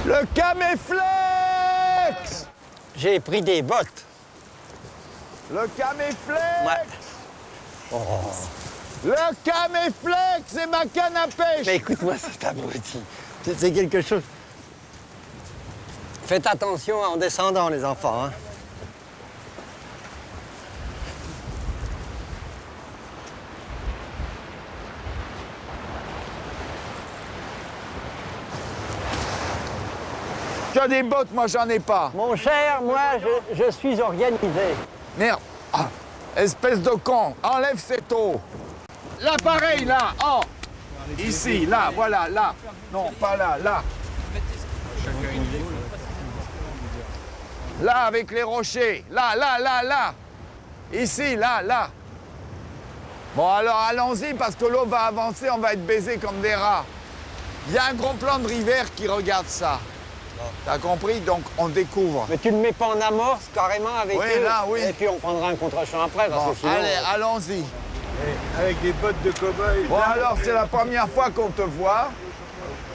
Le Caméflex! J'ai pris des bottes. Le Caméflex! Ouais. Oh. Le Caméflex, c'est ma canne à pêche! Mais écoute-moi, cet abruti. C'est quelque chose. Faites attention en descendant, les enfants. Hein. Tu as des bottes, moi j'en ai pas. Mon cher, moi, je suis organisé. Merde. Ah, espèce de con, enlève cette eau. L'appareil, là. Oh. Ici, là, voilà, là. Non, pas là, là. Là, avec les rochers. Là, là, là, là. Ici, là, là. Bon, alors allons-y, parce que l'eau va avancer, on va être baisés comme des rats. Il y a un gros plan de rivière qui regarde ça. T'as compris? Donc, on découvre. Mais tu le mets pas en amorce, carrément, avec Oui, eux. là, oui. Et puis on prendra un contre-champ après, parce Bon, que sinon... allez, allons-y. Avec des bottes de cow-boy. Bon, alors, c'est la première fois qu'on te voit.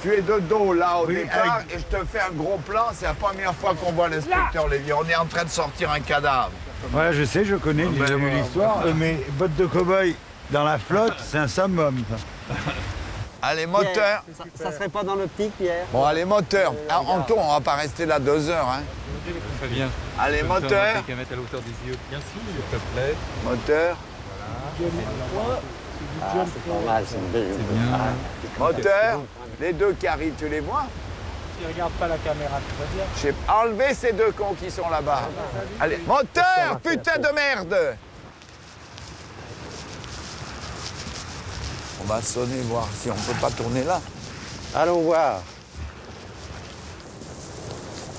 Tu es de dos, là, au départ, et je te fais un gros plan. C'est la première fois qu'on voit l'inspecteur Lévy. On est en train de sortir un cadavre. Ouais, je sais, je connais, j'ai déjà vu l'histoire. Mais bottes de cow-boy dans la flotte, c'est un summum, ça. Allez, Pierre, moteur. ça serait pas dans l'optique, Pierre? Bon, allez, moteur. Ah, en tout, on va pas rester là 2 heures, hein. Très bien. Allez, moteur. Qu'à mettre à l'auteur des yeux. Bien sûr, s'il te plaît. Moteur. Ah, c'est pas mal, c'est une belle... Ah, Moteur. Les deux qui arrivent, tu les vois? Tu regardes pas la caméra, tu vas dire. J'ai enlevé ces deux cons qui sont là-bas. Allez, moteur, putain de merde! On va sonner, voir si on peut pas tourner là. allons voir.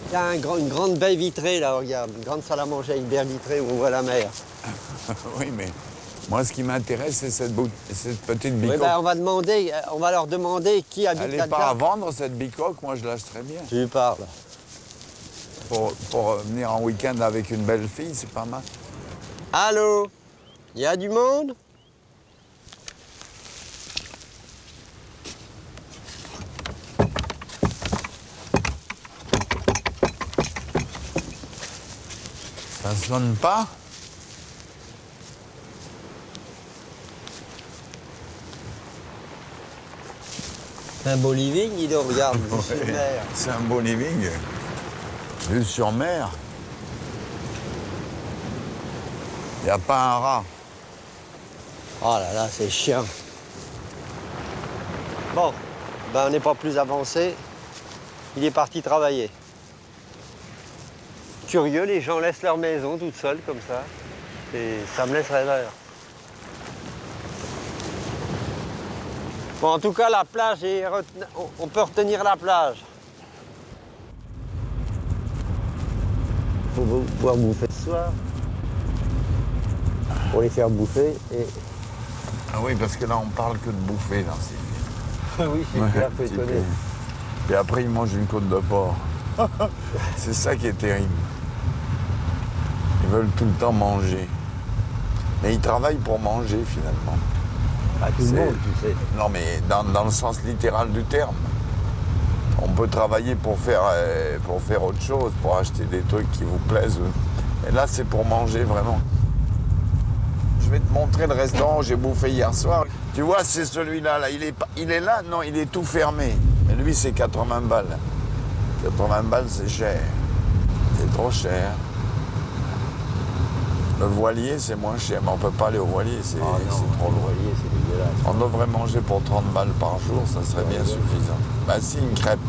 Il y a une grande baie vitrée, là, regarde. Une grande salle à manger avec baie vitrée où on voit la mer. Oui, mais moi, ce qui m'intéresse, c'est cette petite bicoque. Oui, ben, on va leur demander qui habite Elle n'est là-dedans. pas à vendre, cette bicoque. Moi, je lâche très bien. Tu parles. Pour venir en week-end avec une belle fille, c'est pas mal. Allô? Il y a du monde? Ça sonne pas? C'est un beau living, dis donc, regarde, vue sur mer. C'est un beau living. Vue sur mer. Il n'y a pas un rat. Oh là là, c'est chiant. Bon, ben on n'est pas plus avancé. Il est parti travailler. Curieux, les gens laissent leur maison toute seule comme ça. Et ça me laisse rêveur. Bon, en tout cas, la plage est... On peut retenir la plage. Pour pouvoir bouffer ce soir. Pour les faire bouffer et... Ah oui, parce que là, on parle que de bouffer dans ces films. oui, c'est un peu petit étonné. peu. Et après, ils mangent une côte de porc. C'est ça qui est terrible. Ils veulent tout le temps manger. Mais ils travaillent pour manger, finalement. Pas tout le monde, tu sais. Non, mais dans le sens littéral du terme. On peut travailler pour faire autre chose, pour acheter des trucs qui vous plaisent. Et là, c'est pour manger, vraiment. Je vais te montrer le restaurant où j'ai bouffé hier soir. Tu vois, c'est celui-là. Là. Il est là? Non, il est tout fermé. Mais lui, c'est 80 balles. 80 balles, c'est cher. C'est trop cher. Le voilier, c'est moins cher, mais on ne peut pas aller au voilier, c'est trop loin. Voyez, c'est dégueulasse. On devrait manger pour 30 balles par jour, ça serait bien suffisant. Bah si, une crêpe.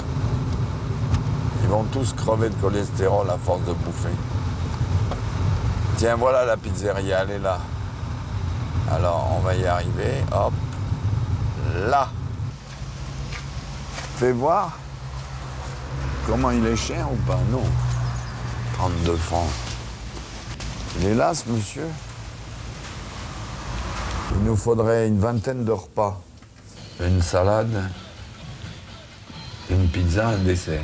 Ils vont tous crever de cholestérol à force de bouffer. Tiens, voilà la pizzeria, elle est là. Alors, on va y arriver, hop, là. Fais voir. Comment il est cher ou pas? Non. 32 francs. Il est là, ce monsieur. Il nous faudrait une vingtaine de repas. Une salade, une pizza, un dessert.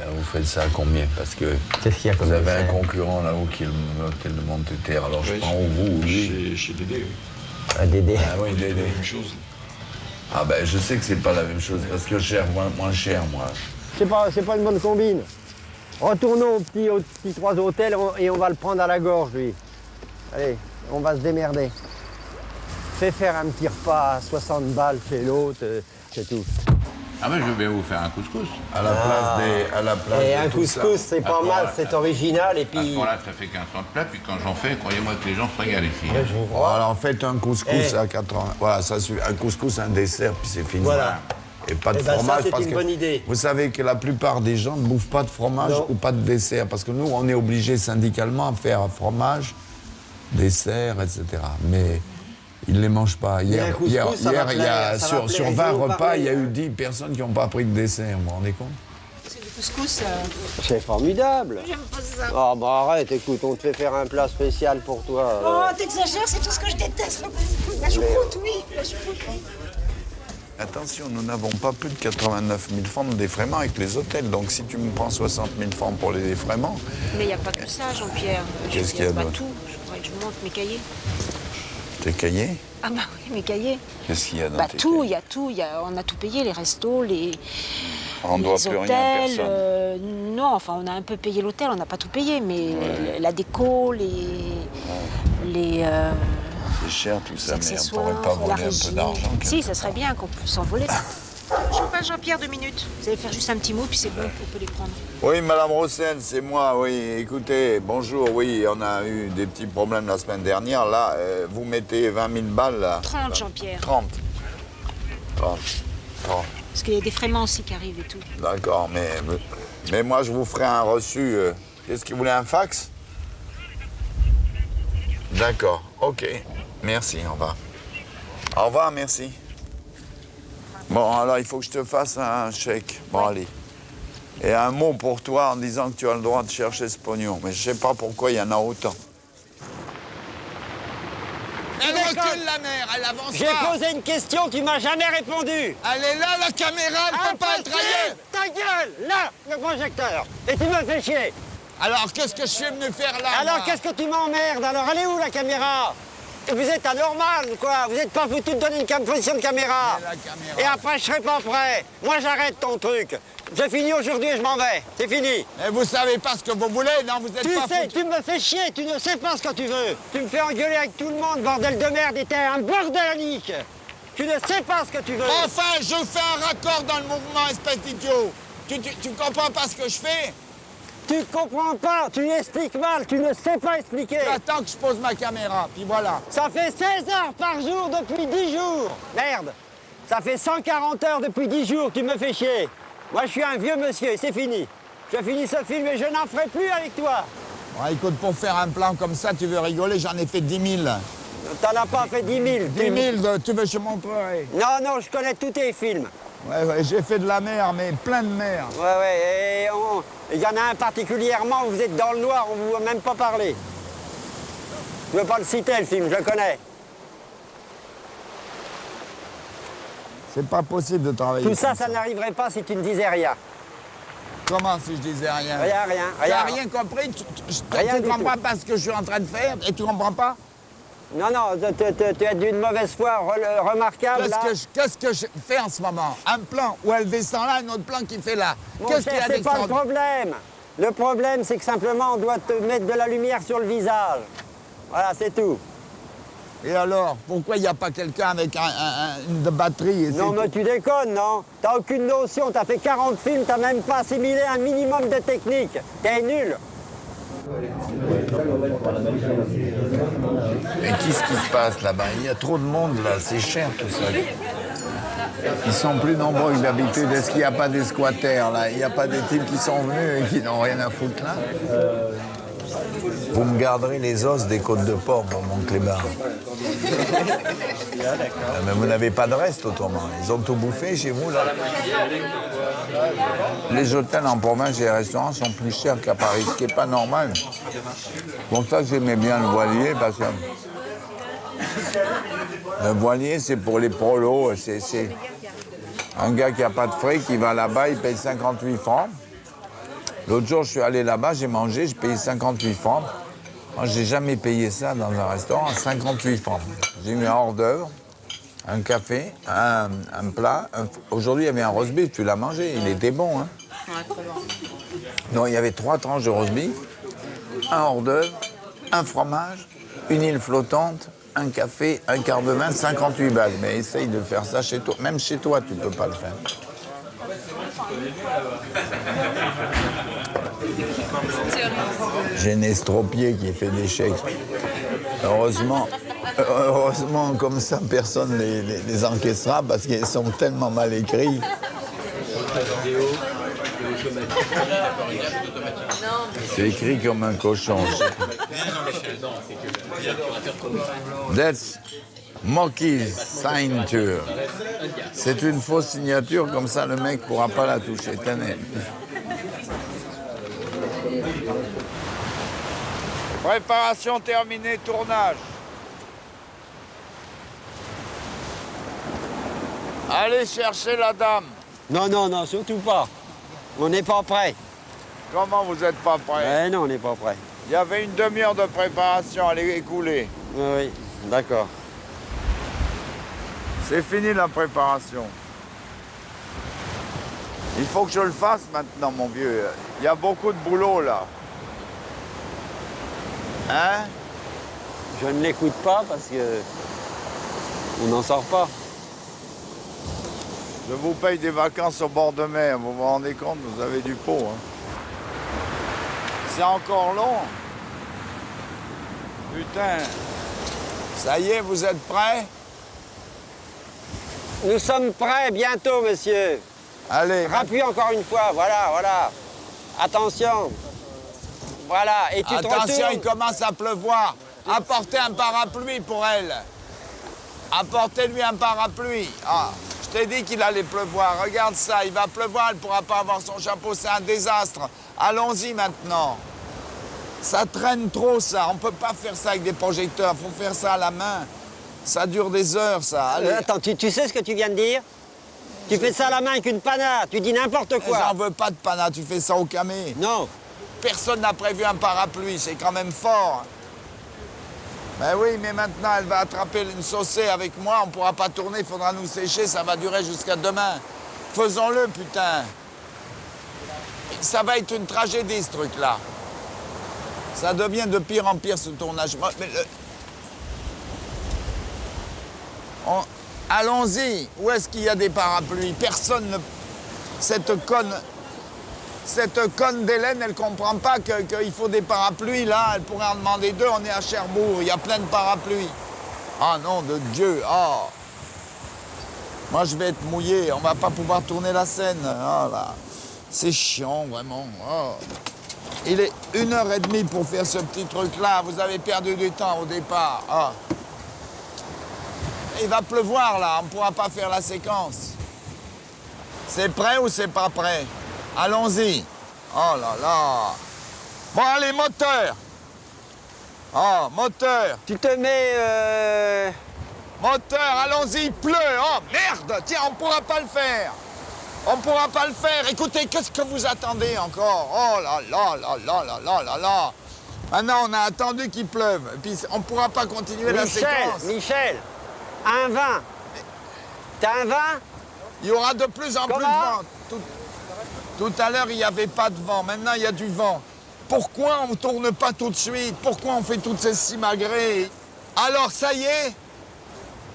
Alors, vous faites ça à combien? Parce que Qu'est-ce qu'il y a comme vous avez dessert? un concurrent là-haut qui est l'hôtel de Monteterre. Alors je prends vous ou lui. Chez Dédé, oui. Un Dédé. Ah oui, Dédé. Même chose. Ah ben je sais que c'est pas la même chose parce que cher, moins cher, moi. C'est pas une bonne combine. Retournons au petit 3 hôtels et on va le prendre à la gorge, lui. Allez, on va se démerder. Fais faire un petit repas à 60 balles chez l'autre, c'est tout. Ah ben je vais vous faire un couscous. À la place Et de un tout ça. couscous, c'est pas mal, c'est original et À ce puis... moment-là, ça fait 15 ans de plat, puis quand j'en fais, croyez-moi que les gens se régalent ici. Bon, alors faites un couscous à 80. Voilà, ça suffit. Un couscous, un dessert, puis c'est fini. Voilà. Et pas de Eh ben, ça, fromage. c'est parce une que bonne idée. Vous savez que la plupart des gens ne bouffent pas de fromage Non. ou pas de dessert. Parce que nous, on est obligés syndicalement à faire fromage, dessert, etc. Mais ils ne les mangent pas. Mais un couscous, ça va il y a, plaire, ça va sur plaire. 20 Ils vont repas, parler, il y a eu hein. 10 personnes qui n'ont pas pris de dessert. Vous vous rendez compte? C'est du couscous. C'est formidable. J'aime pas ça. Ah bah arrête, écoute, on te fait faire un plat spécial pour toi. Oh, t'exagères, c'est tout ce que je déteste. La choucroute, oui. La choucroute, oui. Attention, nous n'avons pas plus de 89 000 francs de défraiement avec les hôtels. Donc si tu me prends 60 000 francs pour les défraiements, Mais il n'y a pas que ça, Jean-Pierre. Qu'est-ce qu'il y a pas d'autre? tout. Je voudrais que je monte mes cahiers. tes cahiers, Ah bah oui, mes cahiers. qu'est-ce qu'il y a dans Bah tes tout, cahiers? il y a tout. On a tout payé, les restos, les On ne doit plus hôtels. rien à personne. Non, enfin, on a un peu payé l'hôtel, on n'a pas tout payé, mais la déco, les C'est cher tout ça, mais on ne accessoires, pourrait pas la voler un régie. peu d'argent. Si, ça serait bien qu'on puisse s'envoler. Je passe Jean-Pierre 2 minutes. Vous allez faire juste un petit mot, puis c'est bon, on peut les prendre. Oui, Madame Rossen, c'est moi, oui. Écoutez, bonjour, oui, on a eu des petits problèmes la semaine dernière. Là, vous mettez 20 000 balles, là. 30, Jean-Pierre. 30. 30. Parce qu'il y a des défraiements aussi qui arrivent et tout. D'accord, mais moi, je vous ferai un reçu. Qu'est-ce que vous voulez, un fax? D'accord, ok. Merci, au revoir. Au revoir, merci. Bon, alors, il faut que je te fasse un chèque. Bon, allez. Et un mot pour toi en disant que tu as le droit de chercher ce pognon. Mais je sais pas pourquoi il y en a autant. Elle recule, la mère, elle avance J'ai pas. posé une question, tu m'as jamais répondu. Elle est là, la caméra, elle peut pas être ailleurs. Ta gueule, là, le projecteur. Et tu me fais chier. Alors, qu'est-ce que je suis venu faire là? Alors moi qu'est-ce que tu m'emmerdes? Alors elle est où la caméra? Vous êtes anormal, quoi. Vous n'êtes pas foutu de donner une position de caméra. Mais la caméra. Et après, je serai pas prêt. Moi, j'arrête ton truc. J'ai fini aujourd'hui et je m'en vais. C'est fini. Mais vous savez pas ce que vous voulez, non? Vous êtes Tu pas sais, foutu. tu me fais chier. Tu ne sais pas ce que tu veux. Tu me fais engueuler avec tout le monde, bordel de merde. Et t'es un bordelique. Tu ne sais pas ce que tu veux. Enfin, je fais un raccord dans le mouvement, espèce d'idiot. Tu comprends pas ce que je fais? Tu comprends pas. Tu expliques mal. Tu ne sais pas expliquer. J'attends que je pose ma caméra, puis voilà. Ça fait 16 heures par jour depuis 10 jours. Merde. Ça fait 140 heures depuis 10 jours. Tu me fais chier. Moi, je suis un vieux monsieur, c'est fini. Je finis ce film et je n'en ferai plus avec toi. Bon, écoute, pour faire un plan comme ça, tu veux rigoler, j'en ai fait 10 000. T'en as pas fait 10 000. 10 000, tu veux que je montrerai? Non, non, je connais tous tes films. Ouais, j'ai fait de la mer, mais plein de mer. Ouais, et il y en a un particulièrement où vous êtes dans le noir, on ne vous a même pas parlé. Je veux pas le citer, le film, je le connais. C'est pas possible de travailler. Tout ça, comme ça n'arriverait pas si tu ne disais rien. Comment si je disais rien? Rien. T'as rien compris? Tu Rien du comprends tout. pas ce que je suis en train de faire et tu comprends pas? Non, tu es d'une mauvaise foi remarquable. là. Qu'est-ce que je fais en ce moment? Un plan où elle descend là, un autre plan qui fait là. Mon Qu'est-ce qu'il y cher, a c'est pas le d'extraordinaire? problème. Le problème, c'est que simplement, on doit te mettre de la lumière sur le visage. Voilà, c'est tout. Et alors, pourquoi il n'y a pas quelqu'un avec une batterie et Non, c'est mais tout? tu déconnes, non? T'as aucune notion, t'as fait 40 films, t'as même pas assimilé un minimum de technique. T'es nul. Mais qu'est-ce qui se passe là-bas? Il y a trop de monde là, c'est cher tout ça. Ils sont plus nombreux que d'habitude. Est-ce qu'il n'y a pas des squatters là? Il n'y a pas des types qui sont venus et qui n'ont rien à foutre là? Vous me garderez les os des côtes de porc pour mon clébard. Mais vous n'avez pas de reste autrement. Ils ont tout bouffé chez vous là. Les hôtels en province et les restaurants sont plus chers qu'à Paris, ce qui n'est pas normal. C'est pour ça que j'aimais bien le voilier, parce que le voilier, c'est pour les prolos. C'est un gars qui n'a pas de fric, qui va là-bas, il paye 58 francs. L'autre jour, je suis allé là-bas, j'ai mangé, j'ai payé 58 francs. Moi, j'ai jamais payé ça dans un restaurant, 58 francs. J'ai mis un hors-d'œuvre, un café, un plat. Aujourd'hui, il y avait un roast beef, tu l'as mangé, il était bon, hein. Donc il y avait 3 tranches de roast beef, un hors d'œuvre, un fromage, une île flottante, un café, un quart de vin, 58 balles. Mais essaye de faire ça chez toi. Même chez toi, tu peux pas le faire. J'ai un estropié qui fait des chèques. Heureusement, comme ça, personne les encaissera parce qu'ils sont tellement mal écrits. C'est écrit comme un cochon. That's Moki's signature. C'est une fausse signature, comme ça le mec pourra pas la toucher. Tenez. Préparation terminée, tournage. Allez chercher la dame. Non, non, non, surtout pas. On n'est pas prêt. Comment vous n'êtes pas prêt? Non, on n'est pas prêt. Il y avait une demi-heure de préparation, elle est écoulée. Oui, d'accord. C'est fini la préparation. Il faut que je le fasse maintenant, mon vieux. Il y a beaucoup de boulot, là. Hein? Je ne l'écoute pas parce que on n'en sort pas. Je vous paye des vacances au bord de mer. Vous vous rendez compte, vous avez du pot. Hein? C'est encore long. Putain. Ça y est, vous êtes prêts? Nous sommes prêts bientôt, monsieur. Allez. Rappuie encore une fois, voilà, voilà. Attention. Voilà, et tu te Attention, il retournes. commence à pleuvoir. Apportez un parapluie pour elle. Apportez-lui un parapluie. Ah, je t'ai dit qu'il allait pleuvoir. Regarde ça, il va pleuvoir, elle ne pourra pas avoir son chapeau. C'est un désastre. Allons-y maintenant. Ça traîne trop, ça. On ne peut pas faire ça avec des projecteurs. Il faut faire ça à la main. Ça dure des heures, ça. Allez. Attends, tu sais ce que tu viens de dire? Tu fais ça à la main avec une pana, tu dis n'importe quoi. J'en veux pas de pana, tu fais ça au camé. Non. Personne n'a prévu un parapluie, c'est quand même fort. Ben oui, mais maintenant, elle va attraper une saucée avec moi, on ne pourra pas tourner, il faudra nous sécher, ça va durer jusqu'à demain. Faisons-le, putain. Ça va être une tragédie, ce truc-là. Ça devient de pire en pire, ce tournage. Mais allons-y. Où est-ce qu'il y a des parapluies? Personne ne... Cette conne d'Hélène, elle ne comprend pas qu'il faut des parapluies, là. Elle pourrait en demander 2. On est à Cherbourg, il y a plein de parapluies. Ah, nom de Dieu, ah. Moi, je vais être mouillé. On va pas pouvoir tourner la scène. Ah, là. C'est chiant, vraiment. Oh. Il est 1h30 pour faire ce petit truc-là. Vous avez perdu du temps au départ. Ah. Il va pleuvoir, là. On ne pourra pas faire la séquence. C'est prêt ou c'est pas prêt? Allons-y. Oh là là. Bon, allez, moteur. Oh, moteur. Tu te mets... Moteur, allons-y, il pleut. Oh, merde. Tiens, on ne pourra pas le faire. On ne pourra pas le faire. Écoutez, qu'est-ce que vous attendez encore? Oh là là là là là là là là. Maintenant, on a attendu qu'il pleuve. Et puis, on ne pourra pas continuer la séquence. Michel, un vin. T'as un vin? Il y aura de plus en plus de vent. Tout à l'heure, il n'y avait pas de vent. Maintenant, il y a du vent. Pourquoi on ne tourne pas tout de suite? Pourquoi on fait toutes ces simagrées? Alors, ça y est?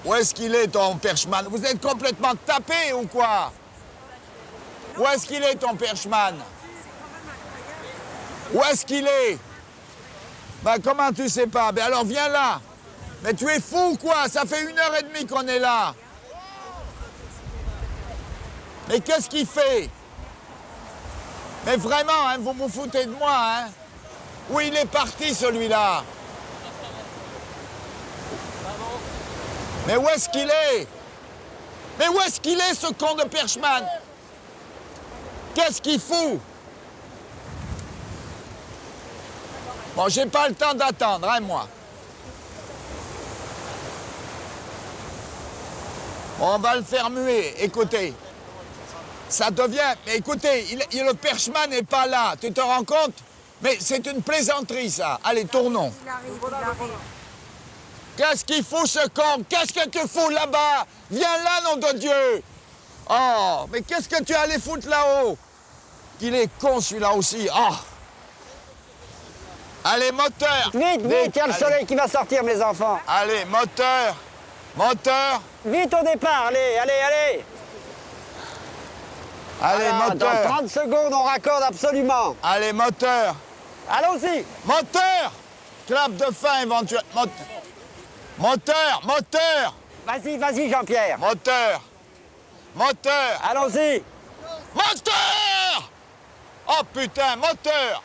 Où est-ce qu'il est, ton perchman? Vous êtes complètement tapé ou quoi? Où est-ce qu'il est, ton perchman? Où est-ce qu'il est? Ben, comment tu sais pas? Ben, alors, viens là. Mais tu es fou ou quoi? Ça fait 1h30 qu'on est là. Mais qu'est-ce qu'il fait? Mais vraiment, hein, vous vous foutez de moi, hein? Où il est parti, celui-là? Mais où est-ce qu'il est? Mais où est-ce qu'il est, ce con de perchman? Qu'est-ce qu'il fout? Bon, j'ai pas le temps d'attendre, hein, moi. Bon, on va le faire muer, écoutez. Ça devient... Mais écoutez, le perchman n'est pas là, tu te rends compte? Mais c'est une plaisanterie, ça. Allez, tournons. Qu'est-ce qu'il fout, ce con? Qu'est-ce que tu fous là-bas? Viens là, nom de Dieu! Oh, mais qu'est-ce que tu allais foutre là-haut? qu'il est con celui-là aussi. Ah. Allez, moteur. Vite, vite, il y a le soleil qui va sortir, mes enfants. Allez, moteur. Moteur. Vite au départ, allez, allez, allez. Allez, Voilà, moteur. Dans 30 secondes, on raccorde absolument. Allez, moteur. Allons-y. Moteur. Clap de fin éventuellement. Moteur, moteur. Vas-y, vas-y, Jean-Pierre. Moteur. Moteur. Allons-y. Moteur. Oh putain, moteur.